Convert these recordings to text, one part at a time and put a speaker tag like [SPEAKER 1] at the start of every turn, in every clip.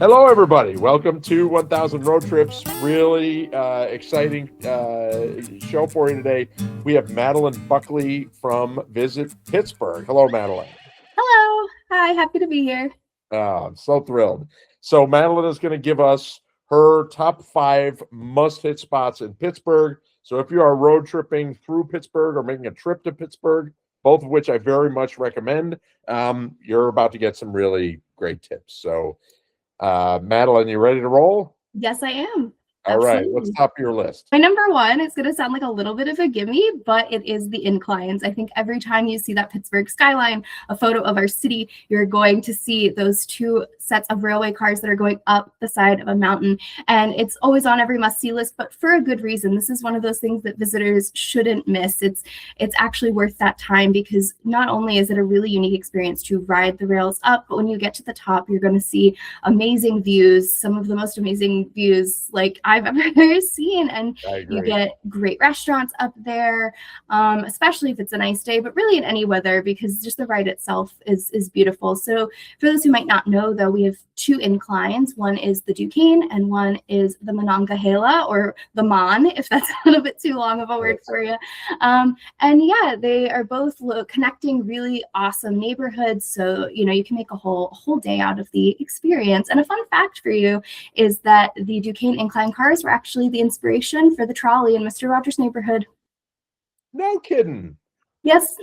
[SPEAKER 1] Hello, everybody. Welcome to 1000 Road Trips. Really exciting show for you today. We have Madeleine Buckley from Visit Pittsburgh. Hello, Madeleine.
[SPEAKER 2] Hello. Hi. Happy to be here.
[SPEAKER 1] Oh, I'm so thrilled. So Madeleine is going to give us her top 5 must-hit spots in Pittsburgh. So if you are road tripping through Pittsburgh or making a trip to Pittsburgh, both of which I very much recommend, you're about to get some really great tips. So Madeleine, you ready to roll?
[SPEAKER 2] Yes, I am.
[SPEAKER 1] All right, what's top of your list?
[SPEAKER 2] My number one is going to sound like a little bit of a gimme, but it is the Inclines. I think every time you see that Pittsburgh skyline, a photo of our city, you're going to see those two sets of railway cars that are going up the side of a mountain. And it's always on every must-see list, but for a good reason. This is one of those things that visitors shouldn't miss. It's actually worth that time because not only is it a really unique experience to ride the rails up, but when you get to the top, you're going to see amazing views, some of the most amazing views like I've ever seen, and you get great restaurants up there, especially if it's a nice day, but really in any weather because just the ride itself is beautiful. So for those who might not know, though, we have 2 inclines. One is the Duquesne and one is the Monongahela, or the Mon, if that's a little bit too long of a word for you. And yeah, they are both connecting really awesome neighborhoods. So, you know, you can make a whole day out of the experience. And a fun fact for you is that the Duquesne incline cars were actually the inspiration for the trolley in Mr. Rogers' Neighborhood.
[SPEAKER 1] No kidding.
[SPEAKER 2] Yes.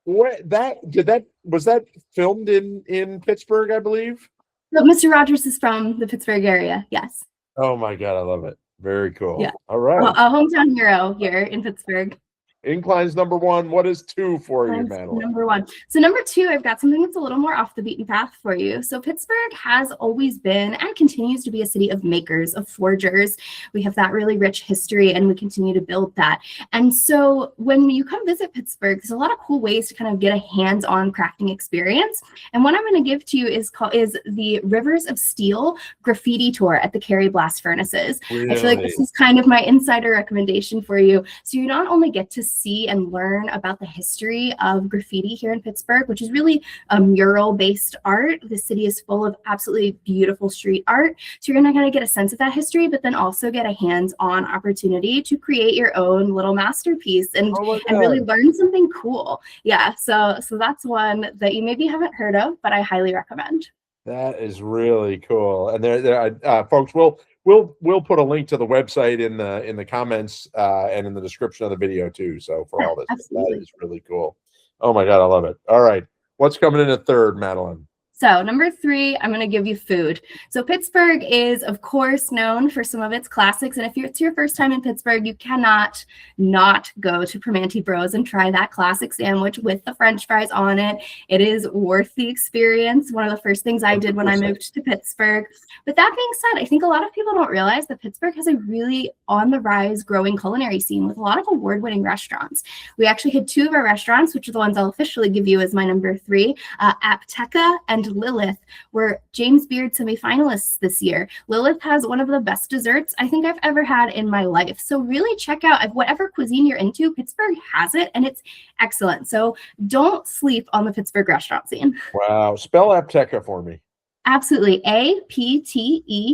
[SPEAKER 1] Was that filmed in Pittsburgh, I believe?
[SPEAKER 2] But Mr. Rogers is from the Pittsburgh area. Yes.
[SPEAKER 1] Oh my God, I love it. Very cool.
[SPEAKER 2] Yeah.
[SPEAKER 1] All right.
[SPEAKER 2] A hometown hero here in Pittsburgh.
[SPEAKER 1] Inclines number 1. What is 2 for you, Madeleine?
[SPEAKER 2] Number 1. So number 2, I've got something that's a little more off the beaten path for you. So Pittsburgh has always been and continues to be a city of makers, of forgers. We have that really rich history and we continue to build that. And so when you come visit Pittsburgh, there's a lot of cool ways to kind of get a hands-on crafting experience. And what I'm going to give to you is the Rivers of Steel Graffiti Tour at the Cary Blast Furnaces. Really? I feel like this is kind of my insider recommendation for you. So you not only get to see and learn about the history of graffiti here in Pittsburgh, which is really a mural-based art. The city is full of absolutely beautiful street art. So you're going to get a sense of that history, but then also get a hands-on opportunity to create your own little masterpiece and really learn something cool. Yeah, so that's one that you maybe haven't heard of, but I highly recommend.
[SPEAKER 1] That is really cool. And there folks, we'll put a link to the website in the comments and in the description of the video too. So for all this, that is really cool. Oh my God, I love it. All right, what's coming in at 3rd, Madeleine?
[SPEAKER 2] So number 3, I'm going to give you food. So Pittsburgh is, of course, known for some of its classics. And if it's your first time in Pittsburgh, you cannot not go to Primanti Bros and try that classic sandwich with the French fries on it. It is worth the experience. One of the first things I did when I moved to Pittsburgh. But that being said, I think a lot of people don't realize that Pittsburgh has a really on-the-rise growing culinary scene with a lot of award-winning restaurants. We actually had 2 of our restaurants, which are the ones I'll officially give you as my number 3, Apteka and Lilith were James Beard semifinalists this year. Lilith has one of the best desserts I think I've ever had in my life. So really check out whatever cuisine you're into, Pittsburgh has it and it's excellent. So don't sleep on the Pittsburgh restaurant scene.
[SPEAKER 1] Wow. Spell Apteka for me.
[SPEAKER 2] Absolutely. Apteka.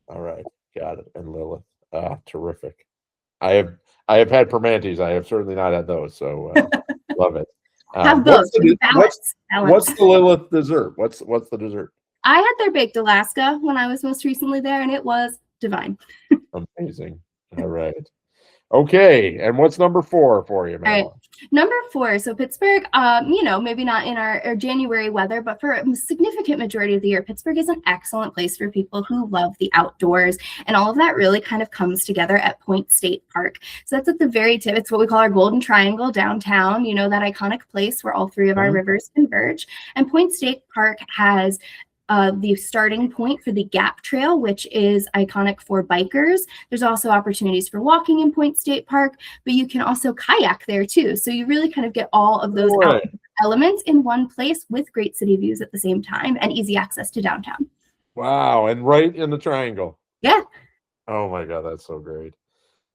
[SPEAKER 1] All right. Got it. And Lilith. Terrific. I have had Primanti's. I have certainly not had those. So love it.
[SPEAKER 2] Have both.
[SPEAKER 1] What's the Lilith dessert? What's the dessert?
[SPEAKER 2] I had their baked Alaska when I was most recently there, and it was divine.
[SPEAKER 1] Amazing. All right. Okay, and what's number 4 for you, Madeleine?
[SPEAKER 2] All right. Number 4, so Pittsburgh, maybe not in our January weather, but for a significant majority of the year, Pittsburgh is an excellent place for people who love the outdoors, and all of that really kind of comes together at Point State Park. So that's at the very tip. It's what we call our Golden Triangle downtown, you know, that iconic place where all 3 of our rivers converge. And Point State Park has the starting point for the Gap Trail, which is iconic for bikers. There's also opportunities for walking in Point State Park, but you can also kayak there too. So you really kind of get all of those elements in one place with great city views at the same time and easy access to downtown.
[SPEAKER 1] Wow, and right in the triangle.
[SPEAKER 2] Yeah.
[SPEAKER 1] Oh my God, that's so great.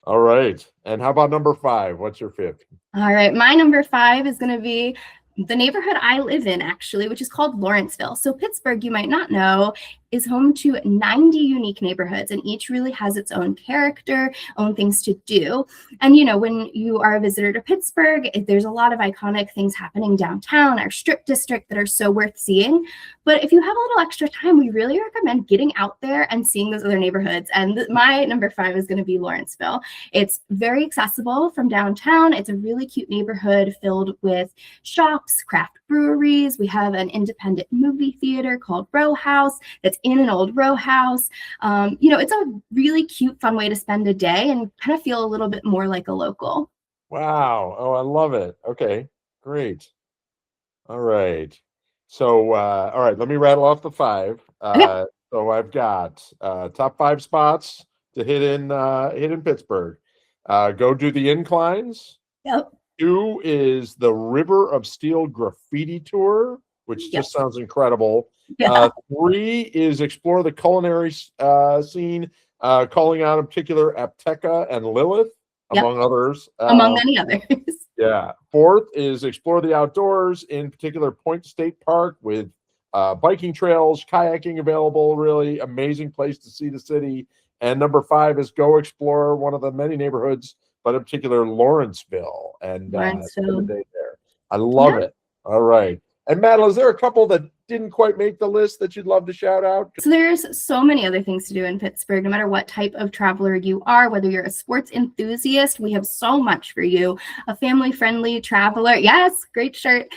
[SPEAKER 1] All right. And how about number 5? What's your 5th?
[SPEAKER 2] All right. My number 5 is going to be the neighborhood I live in, actually, which is called Lawrenceville. So Pittsburgh, you might not know, is home to 90 unique neighborhoods, and each really has its own character, own things to do. And, you know, when you are a visitor to Pittsburgh, there's a lot of iconic things happening downtown, our strip district, that are so worth seeing. But if you have a little extra time, we really recommend getting out there and seeing those other neighborhoods. And my number 5 is going to be Lawrenceville. It's very accessible from downtown. It's a really cute neighborhood filled with shops, craft breweries. We have an independent movie theater called Row House that's in an old row house. You know, it's a really cute, fun way to spend a day and kind of feel a little bit more like a local.
[SPEAKER 1] Wow. Oh, I love it. Okay, great. All right. So, all right, let me rattle off the 5.
[SPEAKER 2] Okay.
[SPEAKER 1] So I've got top 5 spots to hit in Pittsburgh. Go do the Inclines.
[SPEAKER 2] Yep.
[SPEAKER 1] 2 is the River of Steel Graffiti Tour, which just sounds incredible.
[SPEAKER 2] Yeah.
[SPEAKER 1] 3 is explore the culinary scene, calling out in particular Apteka and Lilith, among others.
[SPEAKER 2] Among many others.
[SPEAKER 1] Yeah. 4th is explore the outdoors, in particular Point State Park with biking trails, kayaking available, really amazing place to see the city. And number 5 is go explore one of the many neighborhoods, but in particular Lawrenceville, and spend the day there. I love it. All right. And Madeleine, is there a couple that didn't quite make the list that you'd love to shout out?
[SPEAKER 2] So there's so many other things to do in Pittsburgh, no matter what type of traveler you are, whether you're a sports enthusiast, we have so much for you. A family-friendly traveler, yes, great shirt.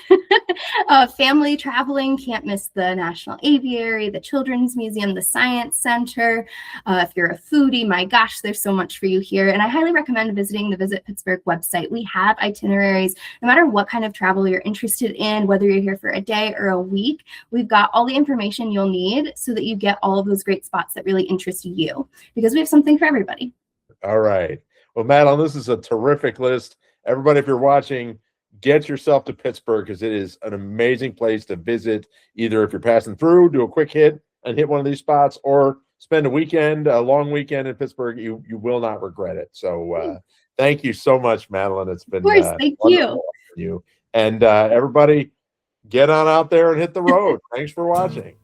[SPEAKER 2] Family traveling, can't miss the National Aviary, the Children's Museum, the Science Center. If you're a foodie, my gosh, there's so much for you here. And I highly recommend visiting the Visit Pittsburgh website. We have itineraries, no matter what kind of travel you're interested in, whether you're here for a day or a week. We've got all the information you'll need so that you get all of those great spots that really interest you, because we have something for everybody.
[SPEAKER 1] All right. Well, Madeleine, this is a terrific list. Everybody, if you're watching, get yourself to Pittsburgh, because it is an amazing place to visit. Either if you're passing through, do a quick hit and hit one of these spots, or spend a weekend, a long weekend in Pittsburgh. You will not regret it. So thank you so much, Madeleine. It's been
[SPEAKER 2] thank
[SPEAKER 1] you. And everybody, get on out there and hit the road. Thanks for watching.